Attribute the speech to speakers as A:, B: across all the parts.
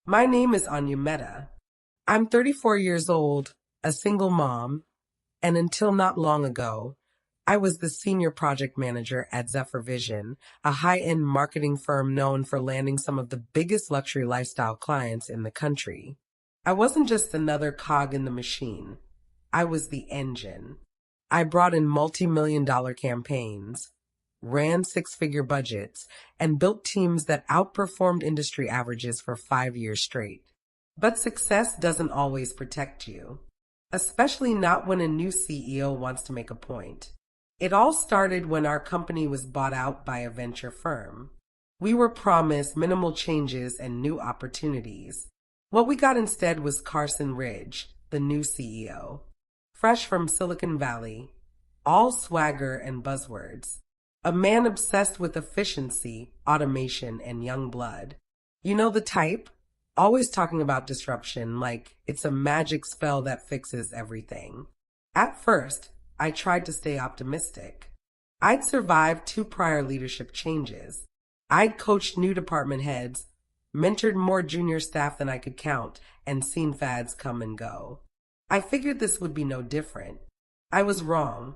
A: My name is Anya. I'm 34 years old, a single mom, and until not long ago, I was the senior project manager at Zephyr Vision, a high-end marketing firm known for landing some of the biggest luxury lifestyle clients in the country. I wasn't just another cog in the machine. I was the engine. I brought in multi-million dollar campaigns, ran six-figure budgets, and built teams that outperformed industry averages for 5 years straight. But success doesn't always protect you, especially not when a new CEO wants to make a point. It all started when our company was bought out by a venture firm. We were promised minimal changes and new opportunities. What we got instead was Carson Ridge, the new CEO. Fresh from Silicon Valley, all swagger and buzzwords. A man obsessed with efficiency, automation, and young blood. You know the type? Always talking about disruption like it's a magic spell that fixes everything. At first, I tried to stay optimistic. I'd survived 2 prior leadership changes. I'd coached new department heads, mentored more junior staff than I could count, and seen fads come and go. I figured this would be no different. I was wrong.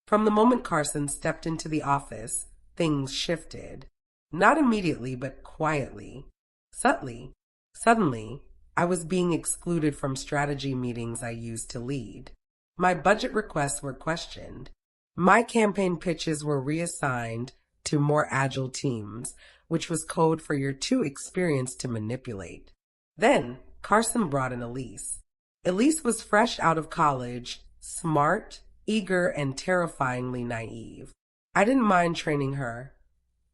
A: From the moment Carson stepped into the office, things shifted. Not immediately, but quietly, subtly. Suddenly, I was being excluded from strategy meetings I used to lead. My budget requests were questioned. My campaign pitches were reassigned to more agile teams, which was code for you're too experienced to manipulate. Then, Carson brought in Elise. Elise was fresh out of college, smart, eager, and terrifyingly naive. I didn't mind training her.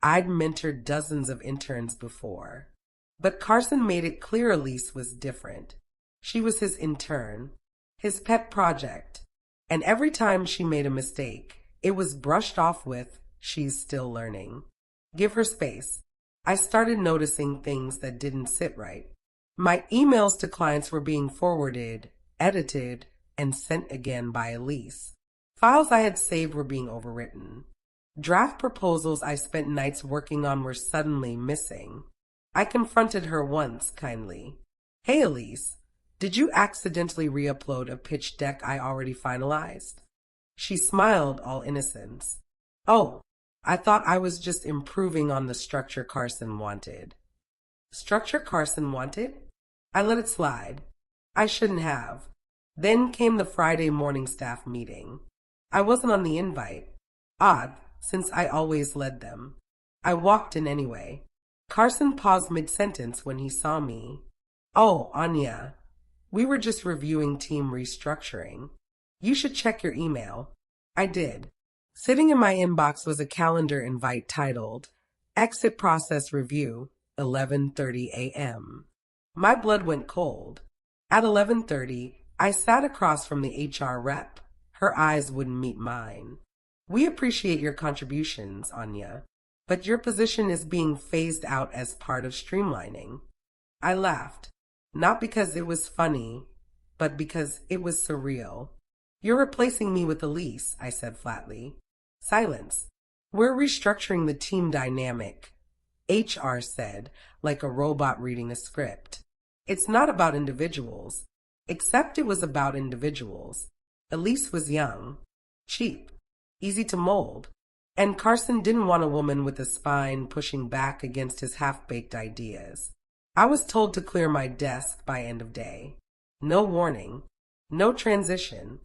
A: I'd mentored dozens of interns before. But Carson made it clear Elise was different. She was his intern, his pet project. And every time she made a mistake, it was brushed off with, she's still learning. Give her space. I started noticing things that didn't sit right. My emails to clients were being forwarded, edited, and sent again by Elise. Files I had saved were being overwritten. Draft proposals I spent nights working on were suddenly missing. I confronted her once, kindly. Hey, Elise, did you accidentally re-upload a pitch deck I already finalized? She smiled, all innocence. Oh, I thought I was just improving on the structure Carson wanted. Structure Carson wanted? I let it slide. I shouldn't have. Then came the Friday morning staff meeting. I wasn't on the invite. Odd, since I always led them. I walked in anyway. Carson paused mid-sentence when he saw me. Oh, Anya, we were just reviewing team restructuring. You should check your email. I did. Sitting in my inbox was a calendar invite titled, Exit Process Review, 11:30 a.m. My blood went cold. At 11:30, I sat across from the HR rep. Her eyes wouldn't meet mine. We appreciate your contributions, Anya, but your position is being phased out as part of streamlining. I laughed, not because it was funny, but because it was surreal. You're replacing me with Elise, I said flatly. Silence. We're restructuring the team dynamic, HR said, like a robot reading a script. It's not about individuals, except it was about individuals. Elise was young, cheap, easy to mold. And Carson didn't want a woman with a spine pushing back against his half-baked ideas. I was told to clear my desk by end of day. No warning. No transition.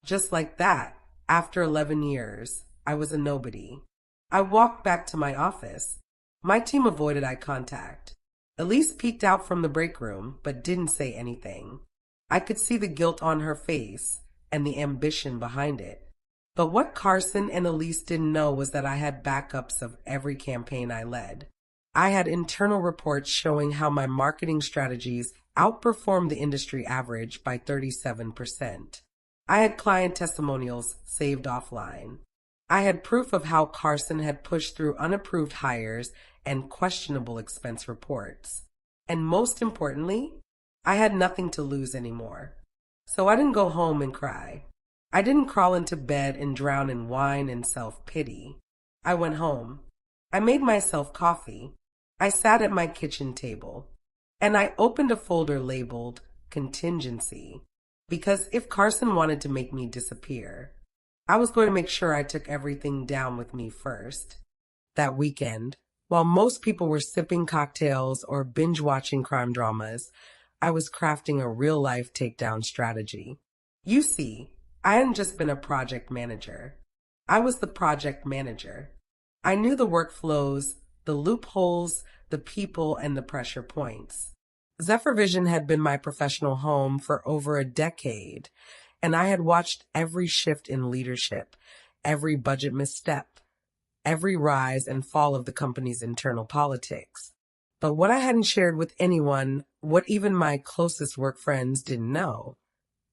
A: Just like that, after 11 years, I was a nobody. I walked back to my office. My team avoided eye contact. Elise peeked out from the break room, but didn't say anything. I could see the guilt on her face and the ambition behind it. But what Carson and Elise didn't know was that I had backups of every campaign I led. I had internal reports showing how my marketing strategies outperformed the industry average by 37%. I had client testimonials saved offline. I had proof of how Carson had pushed through unapproved hires and questionable expense reports. And most importantly, I had nothing to lose anymore. So I didn't go home and cry. I didn't crawl into bed and drown in wine and self-pity. I went home. I made myself coffee. I sat at my kitchen table. and I opened a folder labeled contingency because if Carson wanted to make me disappear, I was going to make sure I took everything down with me first. That weekend, while most people were sipping cocktails or binge-watching crime dramas, I was crafting a real-life takedown strategy. You see, I hadn't just been a project manager. I was the project manager. I knew the workflows, the loopholes, the people, and the pressure points. ZephyrVision had been my professional home for over a decade, and I had watched every shift in leadership, every budget misstep, every rise and fall of the company's internal politics. But what I hadn't shared with anyone, what even my closest work friends didn't know,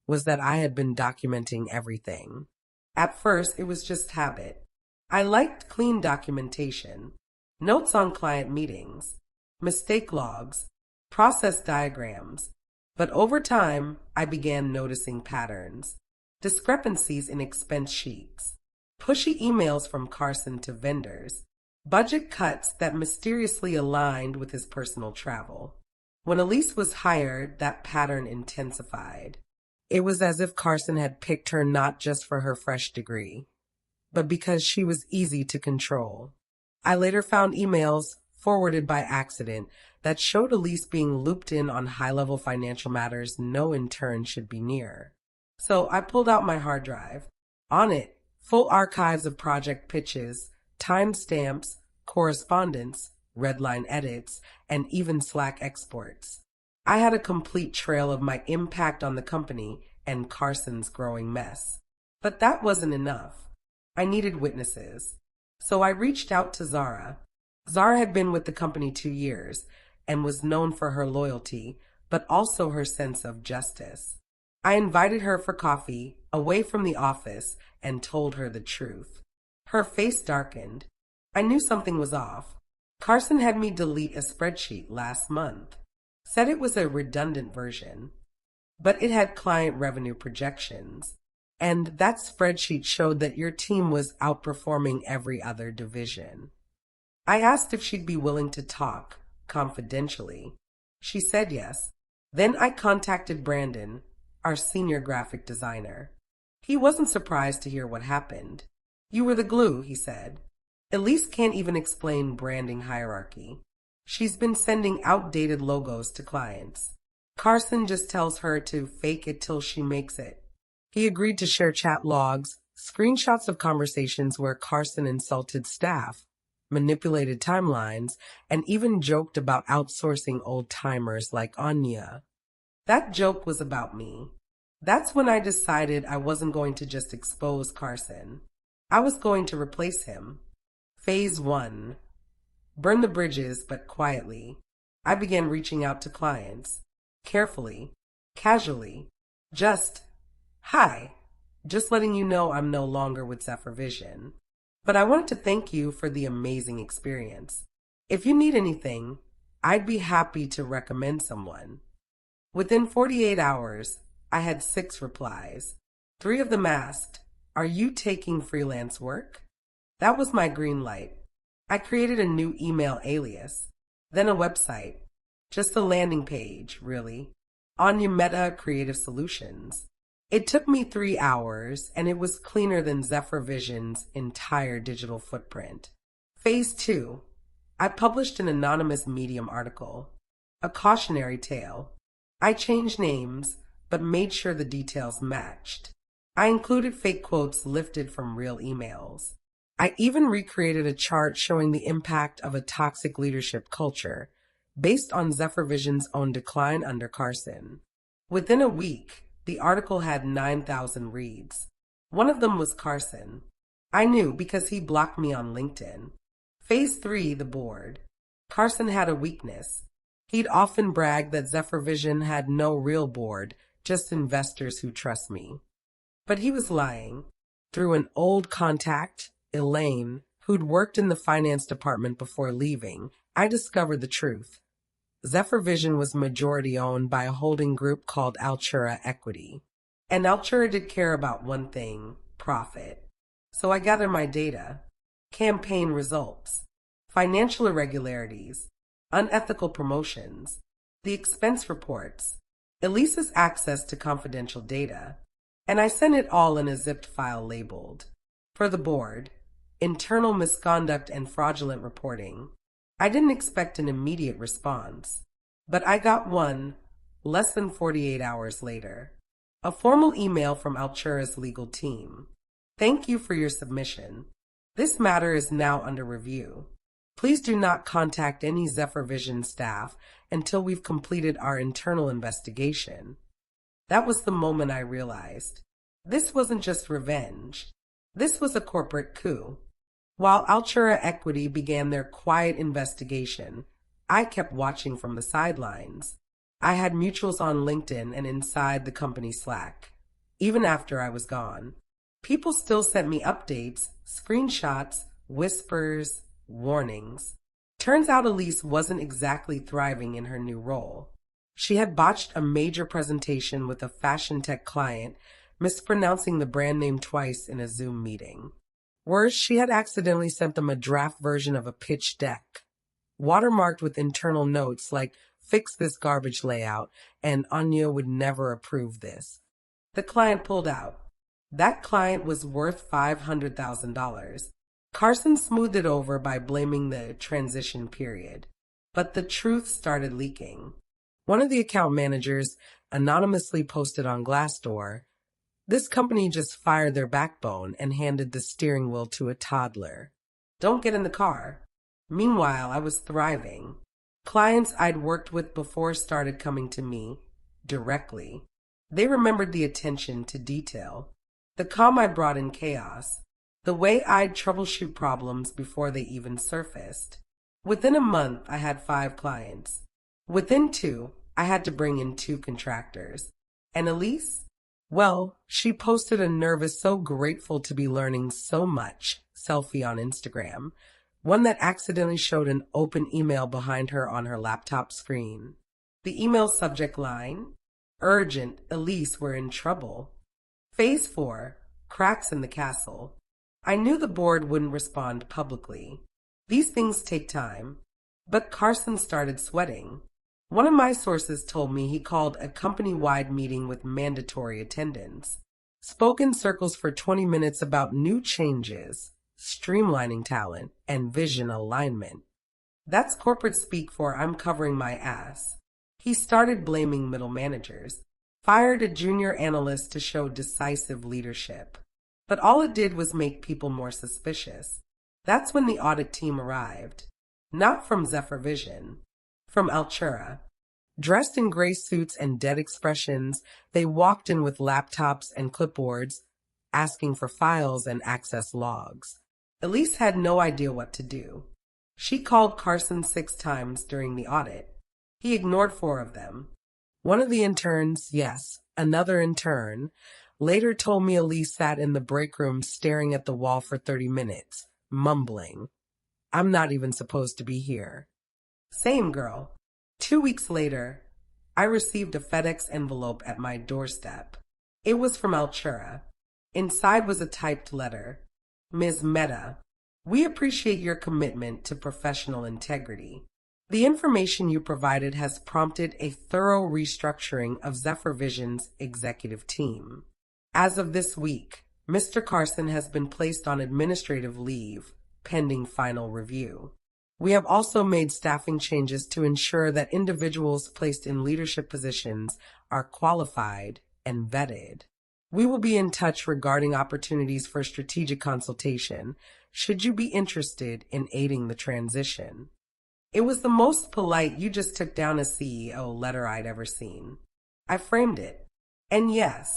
A: was that I had been documenting everything. At first, it was just habit. I liked clean documentation, notes on client meetings, mistake logs, process diagrams. But over time, I began noticing patterns, discrepancies in expense sheets, pushy emails from Carson to vendors, budget cuts that mysteriously aligned with his personal travel. When Elise was hired, that pattern intensified. It was as if Carson had picked her not just for her fresh degree, but because she was easy to control. I later found emails forwarded by accident that showed Elise being looped in on high-level financial matters no intern should be near. So I pulled out my hard drive. On it, full archives of project pitches, timestamps, correspondence, redline edits, and even Slack exports. I had a complete trail of my impact on the company and Carson's growing mess. But that wasn't enough. I needed witnesses. So I reached out to Zara. Zara had been with the company 2 years and was known for her loyalty, but also her sense of justice. I invited her for coffee, away from the office, and told her the truth. Her face darkened. I knew something was off. Carson had me delete a spreadsheet last month. Said it was a redundant version, but it had client revenue projections. And that spreadsheet showed that your team was outperforming every other division. I asked if she'd be willing to talk, confidentially. She said yes. Then I contacted Brandon, our senior graphic designer. He wasn't surprised to hear what happened. You were the glue, he said. Elise can't even explain branding hierarchy. She's been sending outdated logos to clients. Carson just tells her to fake it till she makes it. He agreed to share chat logs, screenshots of conversations where Carson insulted staff, manipulated timelines, and even joked about outsourcing old-timers like Anya. That joke was about me. That's when I decided I wasn't going to just expose Carson. I was going to replace him. Phase 1. Burn the bridges, but quietly. I began reaching out to clients. Carefully. Casually. Hi. Just letting you know I'm no longer with ZephyrVision. But I wanted to thank you for the amazing experience. If you need anything, I'd be happy to recommend someone. Within 48 hours, I had 6 replies. 3 of them asked, "Are you taking freelance work?" That was my green light. I created a new email alias, then a website. Just a landing page, really. Anya Meta Creative Solutions. It took me 3 hours, and it was cleaner than ZephyrVision's entire digital footprint. Phase 2. I published an anonymous Medium article. A cautionary tale. I changed names, but made sure the details matched. I included fake quotes lifted from real emails. I even recreated a chart showing the impact of a toxic leadership culture, based on ZephyrVision's own decline under Carson. Within a week, the article had 9,000 reads. One of them was Carson. I knew because he blocked me on LinkedIn. Phase 3, the board. Carson had a weakness. He'd often bragged that ZephyrVision had no real board, just investors who trust me. But he was lying. Through an old contact, Elaine, who'd worked in the finance department before leaving, I discovered the truth. ZephyrVision was majority owned by a holding group called Altura Equity. And Altura did care about one thing, profit. So I gathered my data, campaign results, financial irregularities, unethical promotions, the expense reports, Elisa's access to confidential data, and I sent it all in a zipped file labeled, for the board, internal misconduct and fraudulent reporting. I didn't expect an immediate response, but I got one less than 48 hours later. A formal email from Altura's legal team. Thank you for your submission. This matter is now under review. Please do not contact any Zephyr Vision staff until we've completed our internal investigation. That was the moment I realized this wasn't just revenge. This was a corporate coup. While Altura Equity began their quiet investigation, I kept watching from the sidelines. I had mutuals on LinkedIn and inside the company Slack. Even after I was gone, people still sent me updates, screenshots, whispers, warnings. Turns out Elise wasn't exactly thriving in her new role. She had botched a major presentation with a fashion tech client, mispronouncing the brand name twice in a Zoom meeting. Worse, she had accidentally sent them a draft version of a pitch deck, watermarked with internal notes like, "Fix this garbage layout," and "Anya would never approve this." The client pulled out. That client was worth $500,000. Carson smoothed it over by blaming the transition period. But the truth started leaking. One of the account managers anonymously posted on Glassdoor, "This company just fired their backbone and handed the steering wheel to a toddler. Don't get in the car." Meanwhile, I was thriving. Clients I'd worked with before started coming to me directly. They remembered the attention to detail, the calm I brought in chaos, the way I'd troubleshoot problems before they even surfaced. Within a month, I had 5 clients. Within 2, I had to bring in 2 contractors. And Elise? Well, she posted a nervous, so grateful to be learning so much selfie on Instagram, one that accidentally showed an open email behind her on her laptop screen. The email subject line, "Urgent, Elise, we're in trouble." Phase 4, cracks in the castle. I knew the board wouldn't respond publicly. These things take time. But Carson started sweating. One of my sources told me he called a company-wide meeting with mandatory attendance, spoke in circles for 20 minutes about new changes, streamlining talent, and vision alignment. That's corporate speak for "I'm covering my ass." He started blaming middle managers, fired a junior analyst to show decisive leadership. But all it did was make people more suspicious. That's when the audit team arrived. Not from Zephyr Vision, from Altura. Dressed in gray suits and dead expressions, they walked in with laptops and clipboards, asking for files and access logs. Elise had no idea what to do. She called Carson 6 times during the audit. He ignored 4 of them. One of the interns, yes, another intern, later told me Elise sat in the break room staring at the wall for 30 minutes, mumbling, "I'm not even supposed to be here." Same girl. 2 weeks later, I received a FedEx envelope at my doorstep. It was from Altura. Inside was a typed letter. "Ms. Mehta, we appreciate your commitment to professional integrity. The information you provided has prompted a thorough restructuring of Zephyr Vision's executive team. As of this week, Mr. Carson has been placed on administrative leave, pending final review. We have also made staffing changes to ensure that individuals placed in leadership positions are qualified and vetted. We will be in touch regarding opportunities for strategic consultation, should you be interested in aiding the transition." It was the most polite "you just took down a CEO" letter I'd ever seen. I framed it. And yes,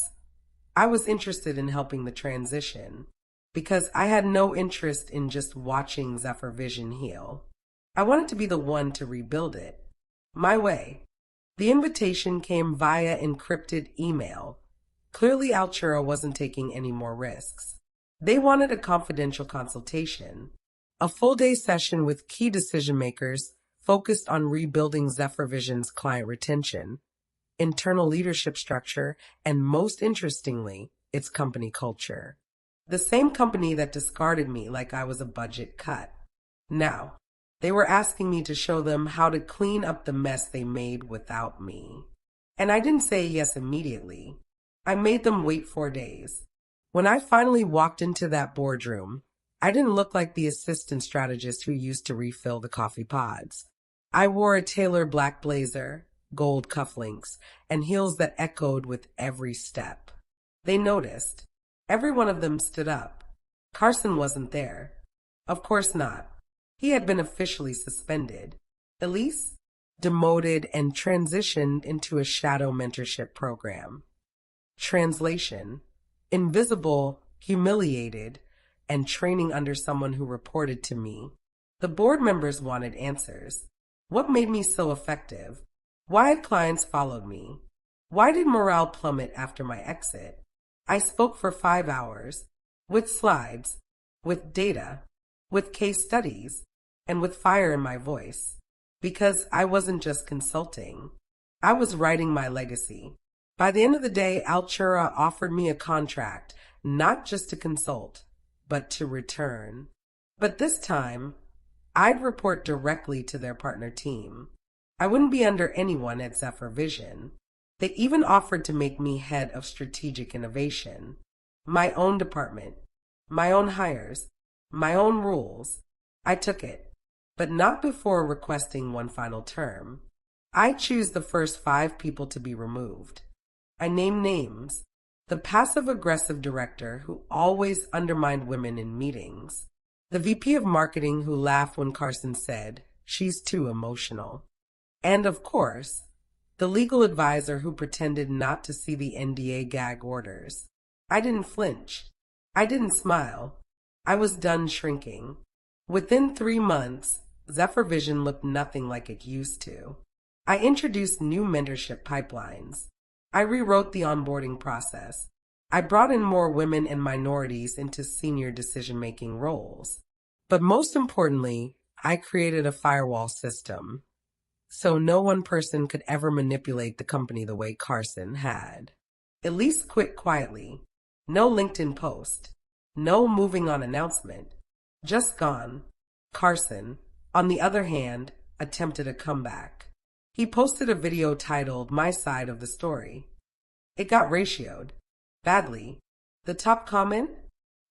A: I was interested in helping the transition, because I had no interest in just watching Zephyr Vision heal. I wanted to be the one to rebuild it, my way. The invitation came via encrypted email. Clearly, Altura wasn't taking any more risks. They wanted a confidential consultation, a full-day session with key decision-makers focused on rebuilding Zephyr Vision's client retention, internal leadership structure, and most interestingly, its company culture. The same company that discarded me like I was a budget cut. Now, They were asking me to show them how to clean up the mess they made without me. And I didn't say yes immediately. I made them wait 4 days. When I finally walked into that boardroom, I didn't look like the assistant strategist who used to refill the coffee pods. I wore a tailored black blazer, gold cufflinks, and heels that echoed with every step. They noticed. Every one of them stood up. Carson wasn't there. Of course not. He had been officially suspended. Elise, demoted and transitioned into a shadow mentorship program. Translation: invisible, humiliated, and training under someone who reported to me. The board members wanted answers. What made me so effective? Why had clients followed me? Why did morale plummet after my exit? I spoke for 5 hours, with slides, with data, with case studies, and with fire in my voice, because I wasn't just consulting. I was writing my legacy. By the end of the day, Altura offered me a contract, not just to consult, but to return. But this time, I'd report directly to their partner team. I wouldn't be under anyone at Zephyr Vision. They even offered to make me head of strategic innovation. My own department, my own hires, my own rules. I took it, but not before requesting one final term. I choose the first 5 people to be removed. I name names. The passive-aggressive director who always undermined women in meetings. The VP of marketing who laughed when Carson said, "She's too emotional." And of course, the legal advisor who pretended not to see the NDA gag orders. I didn't flinch. I didn't smile. I was done shrinking. Within 3 months, Zephyr Vision looked nothing like it used to. I introduced new mentorship pipelines. I rewrote the onboarding process. I brought in more women and minorities into senior decision-making roles. But most importantly, I created a firewall system, so no one person could ever manipulate the company the way Carson had. Elise quit quietly. No LinkedIn post. No moving on announcement. Just gone. Carson, on the other hand, attempted a comeback. He posted a video titled "My Side of the Story." It got ratioed. Badly. The top comment?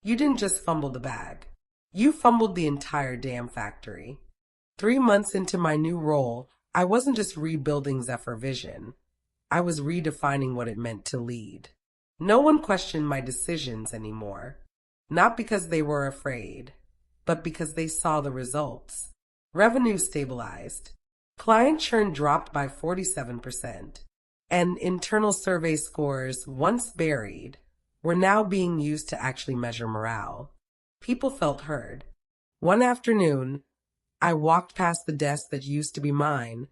A: "You didn't just fumble the bag. You fumbled the entire damn factory." 3 months into my new role, I wasn't just rebuilding Zephyr Vision. I was redefining what it meant to lead. No one questioned my decisions anymore. Not because they were afraid, but because they saw the results. Revenue stabilized. Client churn dropped by 47%. And internal survey scores, once buried, were now being used to actually measure morale. People felt heard. One afternoon, I walked past the desk that used to be mine,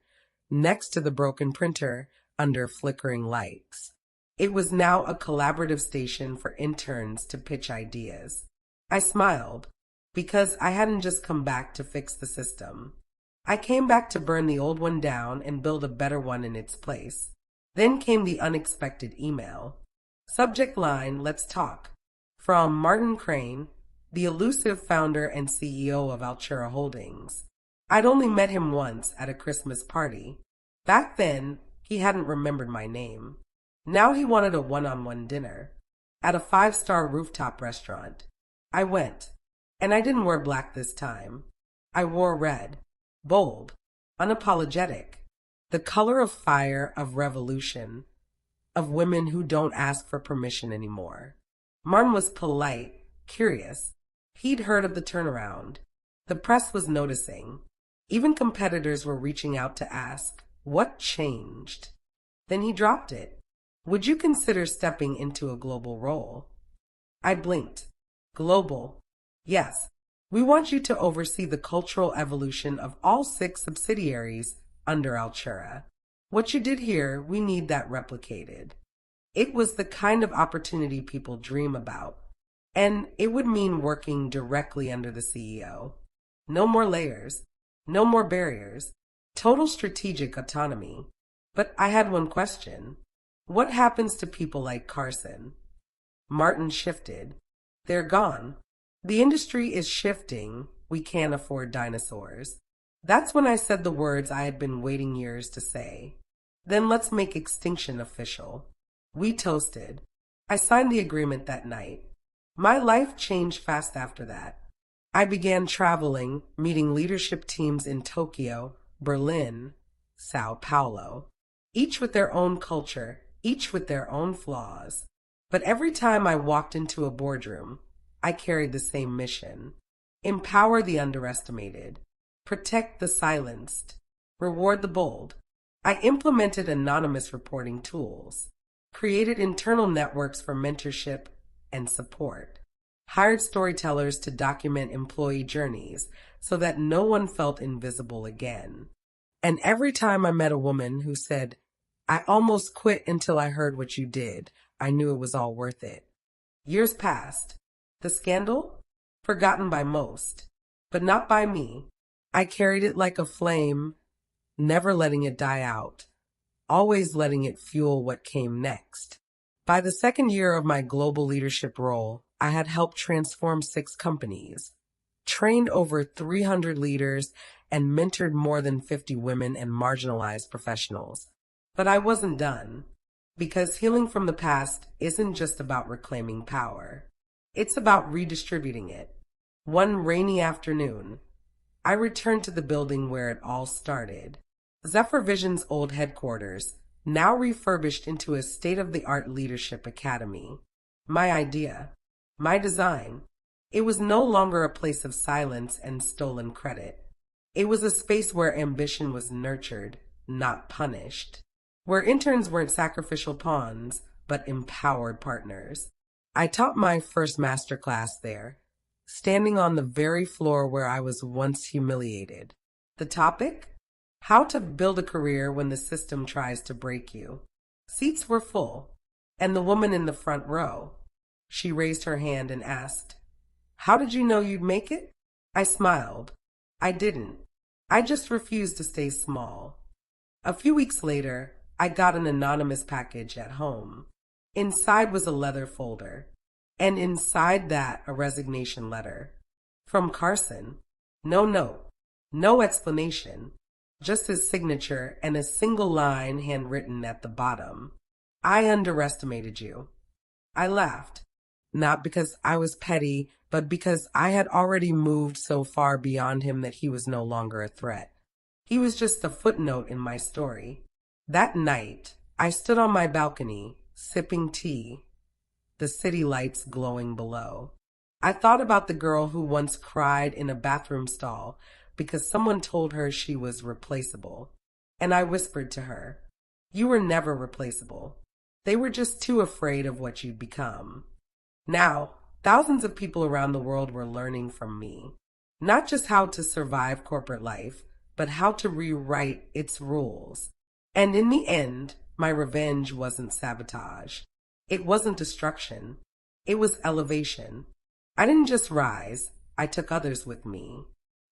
A: next to the broken printer, under flickering lights. It was now a collaborative station for interns to pitch ideas. I smiled, because I hadn't just come back to fix the system. I came back to burn the old one down and build a better one in its place. Then came the unexpected email. Subject line, "Let's talk." From Martin Crane, the elusive founder and CEO of Altura Holdings. I'd only met him once at a Christmas party. Back then, he hadn't remembered my name. Now he wanted a one-on-one dinner at a 5-star rooftop restaurant. I went, and I didn't wear black this time. I wore red, bold, unapologetic. The color of fire, of revolution, of women who don't ask for permission anymore. Martin was polite, curious. He'd heard of the turnaround. The press was noticing. Even competitors were reaching out to ask, what changed? Then he dropped it. Would you consider stepping into a global role? I blinked. Global. Yes. We want you to oversee the cultural evolution of all 6 subsidiaries under Altura. What you did here, we need that replicated. It was the kind of opportunity people dream about. And it would mean working directly under the CEO. No more layers. No more barriers. Total strategic autonomy. But I had one question. What happens to people like Carson? Martin shifted. They're gone. The industry is shifting. We can't afford dinosaurs. That's when I said the words I had been waiting years to say. Then let's make extinction official. We toasted. I signed the agreement that night. My life changed fast after that. I began traveling, meeting leadership teams in Tokyo, Berlin, Sao Paulo, each with their own culture, each with their own flaws. But every time I walked into a boardroom, I carried the same mission: empower the underestimated, protect the silenced, reward the bold. I implemented anonymous reporting tools, created internal networks for mentorship and support, hired storytellers to document employee journeys so that no one felt invisible again. And every time I met a woman who said, "I almost quit until I heard what you did," I knew it was all worth it. Years passed. The scandal? Forgotten by most, but not by me. I carried it like a flame, never letting it die out, always letting it fuel what came next. By the second year of my global leadership role, I had helped transform 6 companies, trained over 300 leaders, and mentored more than 50 women and marginalized professionals. But I wasn't done, because healing from the past isn't just about reclaiming power. It's about redistributing it. One rainy afternoon, I returned to the building where it all started. Zephyr Vision's old headquarters, now refurbished into a state-of-the-art leadership academy. My idea, my design. It was no longer a place of silence and stolen credit. It was a space where ambition was nurtured, not punished. Where interns weren't sacrificial pawns, but empowered partners. I taught my first masterclass there, standing on the very floor where I was once humiliated. The topic? How to build a career when the system tries to break you. Seats were full, and the woman in the front row. She raised her hand and asked, "How did you know you'd make it?" I smiled. I didn't. I just refused to stay small. A few weeks later, I got an anonymous package at home. Inside was a leather folder, and inside that a resignation letter. From Carson. No note, no explanation, just his signature and a single line handwritten at the bottom. "I underestimated you." I laughed, not because I was petty, but because I had already moved so far beyond him that he was no longer a threat. He was just a footnote in my story. That night, I stood on my balcony, sipping tea, the city lights glowing below. I thought about the girl who once cried in a bathroom stall because someone told her she was replaceable. And I whispered to her, "You were never replaceable. They were just too afraid of what you'd become." Now, thousands of people around the world were learning from me, not just how to survive corporate life, but how to rewrite its rules. And in the end, my revenge wasn't sabotage. It wasn't destruction. It was elevation. I didn't just rise, I took others with me.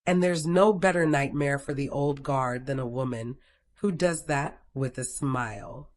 A: And there's no better nightmare for the old guard than a woman who does that with a smile.